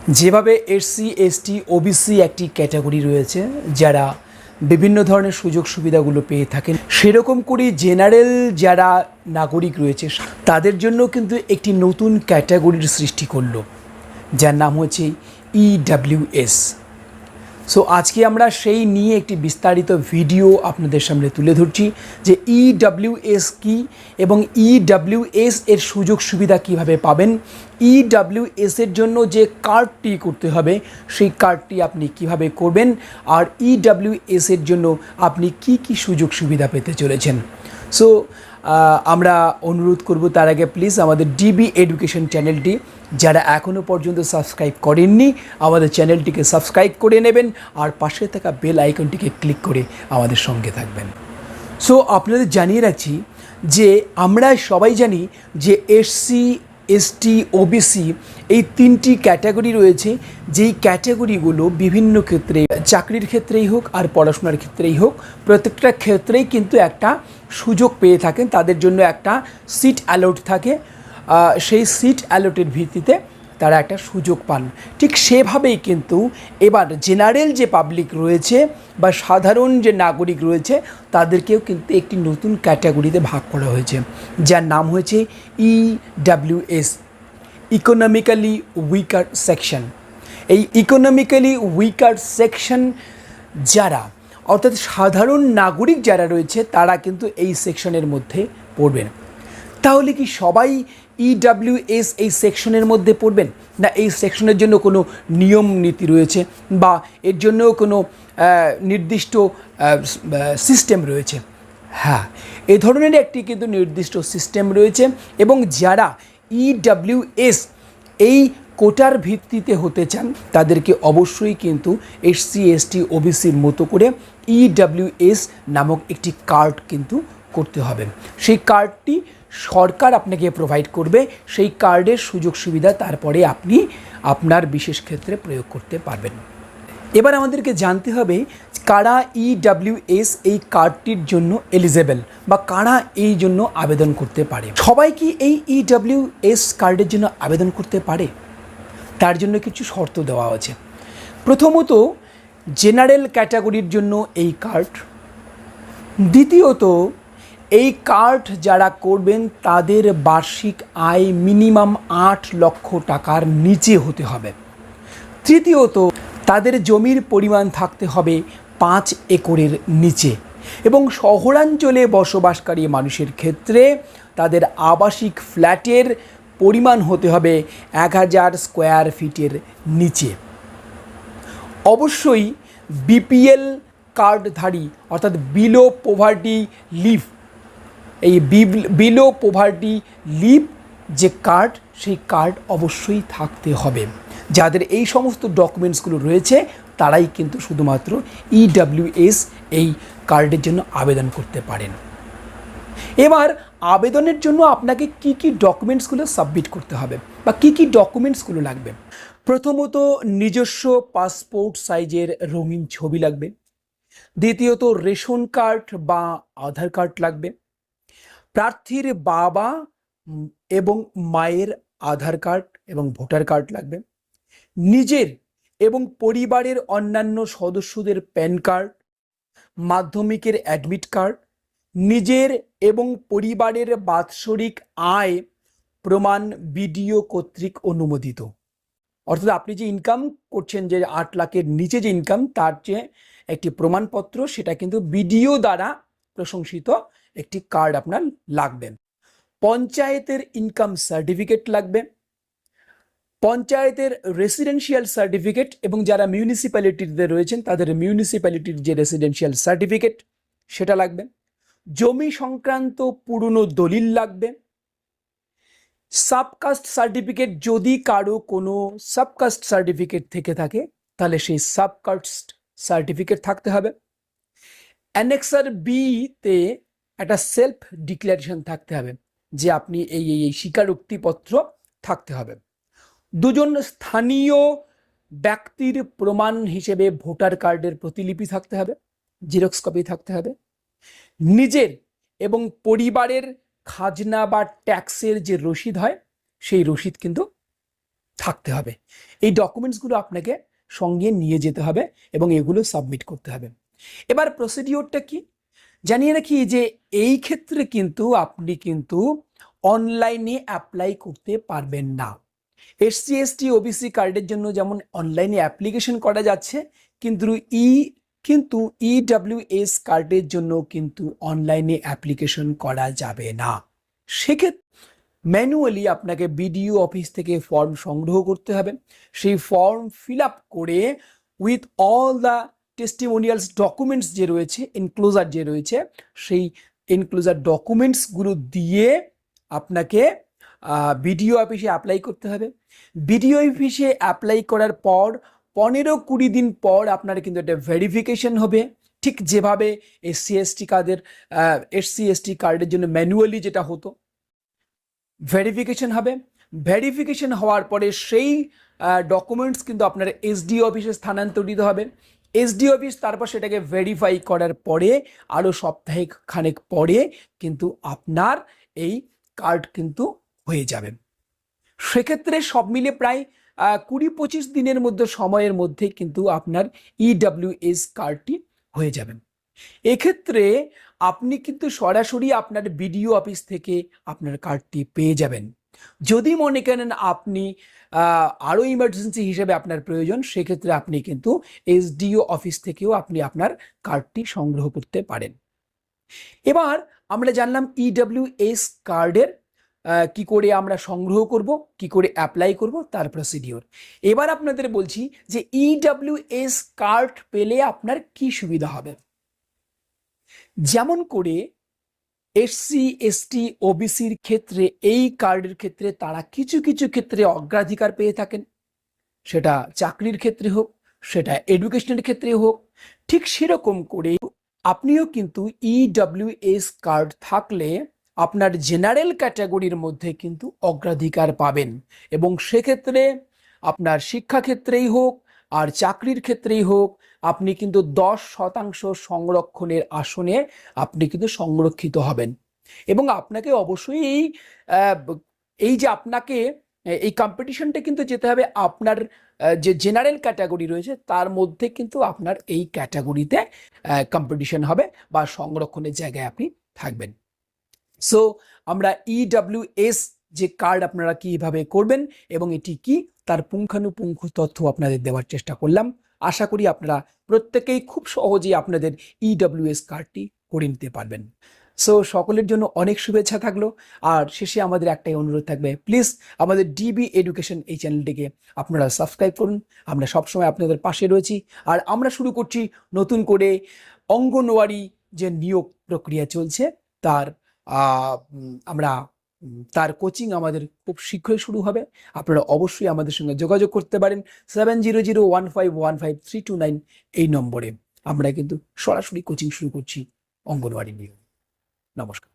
যেভাবে SC ST OBC একটি category রয়েছে যারা বিভিন্ন ধরনের সুযোগ সুবিধাগুলো পেয়ে থাকেন, সেরকম করে জেনারেল যারা নাগরিক রয়েছে তাদের জন্য কিন্তু একটি নতুন ক্যাটাগরির সৃষ্টি করলো, যার নাম হচ্ছে ইডাব্লিউএস। সো আজকে আমরা সেই নিয়ে একটি বিস্তারিত ভিডিও আপনাদের সামনে তুলে ধরছি যে ইডাব্লিউএস কী এবং ইডাব্লিউএস এর সুযোগ সুবিধা কিভাবে পাবেন, ইডাব্লিউএস এর জন্য যে কার্ডটি করতে হবে সেই কার্ডটি আপনি কিভাবে করবেন, আর ইডাব্লিউএস এর জন্য আপনি কি কি সুযোগ সুবিধা পেতে চলেছেন। সো আমরা অনুরোধ করব তার আগে প্লিজ আমাদের ডিবি এডুকেশন চ্যানেলটি যারা এখনও পর্যন্ত সাবস্ক্রাইব করেননি আমাদের চ্যানেলটিকে সাবস্ক্রাইব করে নেবেন আর পাশে থাকা বেল আইকনটিকে ক্লিক করে আমাদের সঙ্গে থাকবেন। সো আপনাদের জানিয়ে রাখছি যে আমরা সবাই জানি যে এসসি এসটি ওবিসি এই তিনটি ক্যাটাগরি রয়েছে, যেই ক্যাটাগরিগুলো বিভিন্ন ক্ষেত্রে চাকরির ক্ষেত্রেই হোক আর পড়াশোনার ক্ষেত্রেই হোক প্রত্যেকটা ক্ষেত্রেই কিন্তু একটা সুযোগ পেয়ে থাকেন, তাদের জন্য একটা সিট অ্যালট থাকে, সেই সিট অ্যালটের ভিত্তিতে তারা একটা সুযোগ পান। ঠিক সেভাবেই কিন্তু এবার জেনারেল যে পাবলিক রয়েছে বা সাধারণ যে নাগরিক রয়েছে তাদেরকেও কিন্তু একটি নতুন ক্যাটাগরিতে ভাগ করা হয়েছে, যার নাম হয়েছে ইডাব্লিউএস, ইকোনমিক্যালি উইকার সেকশন। এই ইকোনমিক্যালি উইকার সেকশন যারা অর্থাৎ সাধারণ নাগরিক যারা রয়েছে তারা কিন্তু এই সেকশনের মধ্যে পড়বেন। তাহলে কি সবাই ইডাব্লিউএস এই সেকশনের মধ্যে পড়বেন, না এই সেকশনের জন্য কোনো নিয়ম নীতি রয়েছে বা এর জন্য কোনো নির্দিষ্ট সিস্টেম রয়েছে? হ্যাঁ, এ ধরনের একটি কিন্তু নির্দিষ্ট সিস্টেম রয়েছে এবং যারা ইডাব্লিউএস এই কোটার ভিত্তিতে হতে চান তাদেরকে অবশ্যই কিন্তু এসসি এসটি ওবিসির মতো করে ইডাব্লিউএস নামক একটি কার্ড কিন্তু করতে হবে। সেই কার্ডটি সরকার আপনাকে প্রোভাইড করবে, সেই কার্ডের সুযোগ সুবিধা তারপরে আপনি আপনার বিশেষ ক্ষেত্রে প্রয়োগ করতে পারবেন। এবার আমাদেরকে জানতে হবে কারা ইডাব্লিউএস এই কার্ডটির জন্য এলিজেবল বা কারা এই জন্য আবেদন করতে পারে। সবাই কি এই ইডাব্লিউএস কার্ডের জন্য আবেদন করতে পারে? তার জন্য কিছু শর্ত দেওয়া আছে। প্রথমত জেনারেল ক্যাটাগরির জন্য এই কার্ড, দ্বিতীয়ত এই কার্ড যারা করবেন তাদের বার্ষিক আয় মিনিমাম 8 লক্ষ টাকার নিচে হতে হবে, তৃতীয়ত তাদের জমির পরিমাণ থাকতে হবে 5 একরের নিচে এবং শহরাঞ্চলে বসবাসকারী মানুষের ক্ষেত্রে তাদের আবাসিক ফ্ল্যাটের পরিমাণ হতে হবে 1000 স্কোয়ার ফিটের নিচে। অবশ্যই বিপিএল কার্ডধারী অর্থাৎ বিলো পভার্টি লিভ, এই বিলো পভার্টি লিভ যে কার্ড সেই কার্ড অবশ্যই থাকতে হবে। যাদের এই সমস্ত ডকুমেন্টসগুলো রয়েছে তারাই কিন্তু শুধুমাত্র ইডাব্লিউএস এই কার্ডের জন্য আবেদন করতে পারেন। এবার আবেদনের জন্য আপনাকে কি কি ডকুমেন্টসগুলো সাবমিট করতে হবে বা কি কি ডকুমেন্টসগুলো লাগবে? প্রথমত নিজস্ব পাসপোর্ট সাইজের রঙিন ছবি লাগবে, দ্বিতীয়ত রেশন কার্ড বা আধার কার্ড লাগবে, প্রার্থীর বাবা এবং মায়ের আধার কার্ড এবং ভোটার কার্ড লাগবে, নিজের এবং পরিবারের অন্যান্য সদস্যদের প্যান কার্ড, মাধ্যমিকের অ্যাডমিট কার্ড, নিজের এবং পরিবারের বাৎসরিক আয় প্রমাণ বিডিও কর্তৃক অনুমোদিত, অর্থাৎ আপনি যে ইনকাম করছেন যে 8 লাখের নিচে যে ইনকাম তার যে একটি প্রমাণপত্র সেটা কিন্তু বিডিও দ্বারা প্রশংসিত একটি কার্ড আপনার লাগবে। পঞ্চায়েতের ইনকাম সার্টিফিকেট লাগবে, পঞ্চায়েতের রেসিডেন্সিয়াল সার্টিফিকেট এবং যারা মিউনিসিপ্যালিটিতে রয়েছেন তাদের মিউনিসিপ্যালিটির যে রেসিডেন্সিয়াল সার্টিফিকেট সেটা লাগবে, জমি সংক্রান্ত পুরনো দলিল লাগবে, সাবকাস্ট সার্টিফিকেট যদি কারো কোনো সাবকাস্ট সার্টিফিকেট থেকে থাকে তাহলে সেই সাবকাস্ট সার্টিফিকেট থাকতে হবে, অ্যানেক্সার বিতে একটা সেলফ ডিক্লারেশন থাকতে হবে যে আপনি এই স্বীকারোক্তিপত্র থাকতে হবে, দুজন স্থানীয় ব্যক্তির প্রমাণ হিসেবে ভোটার কার্ডের প্রতিলিপি থাকতে হবে, জেরক্স কপি থাকতে হবে, নিজের এবং পরিবারের খাজনা বা ট্যাক্সের যে রসিদ হয় সেই রসিদ কিন্তু থাকতে হবে। এই ডকুমেন্টসগুলো আপনাকে সঙ্গে নিয়ে যেতে হবে এবং এগুলো সাবমিট করতে হবে। এবার প্রসিডিওরটা কি জানিয়ে রাখি যে এই ক্ষেত্রে কিন্তু আপনি কিন্তু অনলাইনে অ্যাপ্লাই করতে পারবেন না। এসসি এসটি ওবিসি কার্ডের জন্য যেমন অনলাইনে অ্যাপ্লিকেশন করা যাচ্ছে, কিন্তু ইডব্লিউএস কার্ডের জন্য কিন্তু অনলাইনে অ্যাপ্লিকেশন করা যাবে না। সেক্ষেত্রে ম্যানুয়ালি আপনাকে বিডিও অফিস থেকে ফর্ম সংগ্রহ করতে হবে। সেই ফর্ম ফিল আপ করে with all the testimonials documents যে রয়েছে, এনক্লোজার যে রয়েছে, সেই এনক্লোজার ডকুমেন্টসগুলো দিয়ে আপনাকে বিডিও অফিসে অ্যাপ্লাই করতে হবে। বিডিও অফিসে অ্যাপ্লাই করার পর 15-20 দিন পর আপনার কিন্তু একটা ভেরিফিকেশন হবে, ঠিক যেভাবে এসসি এসটি কার্ডের জন্য ম্যানুয়ালি যেটা হতো। ভেরিফিকেশন হবে, ভেরিফিকেশন হওয়ার পরে সেই ডকুমেন্টস কিন্তু আপনার এসডি অফিসে স্থানান্তরিত হবে। এসডি অফিস তারপর সেটাকে ভেরিফাই করার পরে আরও সপ্তাহিক খানেক পরে কিন্তু আপনার এই কার্ড কিন্তু হয়ে যাবে। সেক্ষেত্রে সব মিলে প্রায় 20-25 দিনের মধ্যে সময়ের মধ্যে কিন্তু আপনার ইডব্লিউএস কার্ডটি হয়ে যাবে। এক্ষেত্রে আপনি কিন্তু সরাসরি আপনার বিডিও অফিস থেকে আপনার কার্ডটি পেয়ে যাবেন। যদি মনে করেন আপনি আরও ইমার্জেন্সি হিসেবে আপনার প্রয়োজন, সেক্ষেত্রে আপনি কিন্তু এসডিও অফিস থেকেও আপনি আপনার কার্ডটি সংগ্রহ করতে পারেন। এবার আমরা জানলাম ইডব্লিউএস কার্ডের কি করে আমরা সংগ্রহ করব, কি করে অ্যাপ্লাই করব, তার প্রসিডিওর। এবার আপনাদের বলছি যে ইডব্লিউএস কার্ড পেলে আপনার কি সুবিধা হবে। যেমন করে এসসি এসটি ওবিসির ক্ষেত্রে এই কার্ডের ক্ষেত্রে তারা কিছু কিছু ক্ষেত্রে অগ্রাধিকার পেয়ে থাকেন, সেটা চাকরির ক্ষেত্রে হোক, সেটা এডুকেশনের ক্ষেত্রে হোক, ঠিক সেরকম করে আপনিও কিন্তু ইডব্লিউএস কার্ড থাকলে আপনার জেনারেল ক্যাটাগরির মধ্যে কিন্তু অগ্রাধিকার পাবেন এবং সেক্ষেত্রে আপনার শিক্ষাক্ষেত্রেই হোক আর চাকরির ক্ষেত্রেই হোক আপনি কিন্তু 10% সংরক্ষণের আসনে আপনি কিন্তু সংরক্ষিত হবেন। এবং আপনাকে অবশ্যই এই যে আপনাকে এই কম্পিটিশনটা কিন্তু যেতে হবে আপনার যে জেনারেল ক্যাটাগরি রয়েছে তার মধ্যে কিন্তু আপনার এই ক্যাটাগরিতে কম্পিটিশন হবে বা সংরক্ষণের জায়গায় আপনি থাকবেন। সো আমরা ইডব্লিউএস যে কার্ড আপনারা কিভাবে করবেন এবং এটি কি তার পুঙ্খানুপুঙ্খ তথ্য আপনাদের দেওয়ার চেষ্টা করলাম। আশা করি আপনারা প্রত্যেকেই খুব সহজেই আপনাদের ইডব্লিউএস কার্ডটি করে নিতে পারবেন। সো সকলের জন্য অনেক শুভেচ্ছা থাকলো। আর শেষে আমাদের একটাই অনুরোধ থাকবে, প্লিজ আমাদের ডিবি এডুকেশন এই চ্যানেলটিকে আপনারা সাবস্ক্রাইব করুন। আমরা সবসময় আপনাদের পাশে রয়েছি। আর আমরা শুরু করছি নতুন করে অঙ্গনওয়াড়ি যে নিয়োগ প্রক্রিয়া চলছে তার কোচিং আমাদের খুব শীঘ্রই শুরু হবে। আপনারা অবশ্যই আমাদের সঙ্গে যোগাযোগ করতে পারেন 7001515329 এই নম্বরে। আমরা কিন্তু সরাসরি কোচিং শুরু করছি অঙ্গনওয়াড়ি নিয়ে। নমস্কার।